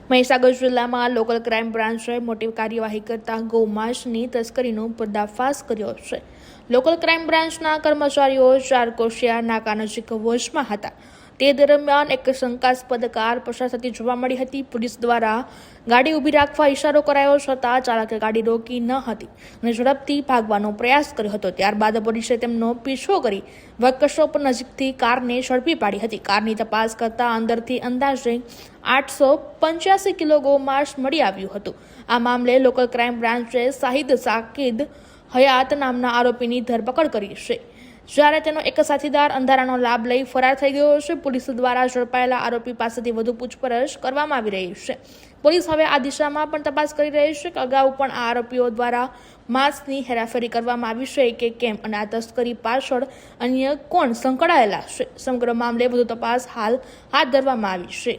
મહીસાગર જિલ્લામાં local crime બ્રાન્ચે મોટી કાર્યવાહી કરતા ગૌમાંસની તસ્કરીનો પર્દાફાશ કર્યો છે। લોકલ ક્રાઇમ બ્રાન્ચના કર્મચારીઓ ચારકોશિયા નાકા નજીક વોચમાં હતા। તે દરમિયાન એક શંકાસ્પદ કાર પસાર થતી જોવા મળી હતી। પોલીસ દ્વારા ગાડી ઊભી રાખવા ઇશારો કરાયો છતાં ચાલકે ગાડી રોકી ન હતી અને ઝડપથી ભાગવાનો પ્રયાસ કર્યો હતો। ત્યારબાદ પોલીસે તેમનો પીછો કરી વર્કશોપ નજીકથી કારને ઝડપી પાડી હતી। કારની તપાસ કરતા અંદરથી અંદાજે 885 કિલો ગૌમાંસ મળી આવ્યું હતું। આ મામલે લોકલ ક્રાઇમ બ્રાન્ચે શાહિદ સાકિદ હયાત નામના આરોપીની ધરપકડ કરી છે, જ્યારે તેનો એક સાથીદાર અંધારાનો લાભ લઈ ફરાર થઈ ગયો છે। પોલીસ દ્વારા ઝડપાયેલા આરોપી પાસેથી વધુ પૂછપરછ કરવામાં આવી રહી છે। પોલીસ હવે આ દિશામાં પણ તપાસ કરી રહી છે કે અગાઉ પણ આ આરોપીઓ દ્વારા માંસની હેરાફેરી કરવામાં આવી છે કે કેમ અને આ તસ્કરી પાછળ અન્ય કોણ સંકળાયેલા છે। સમગ્ર મામલે વધુ તપાસ હાલ હાથ ધરવામાં આવી છે।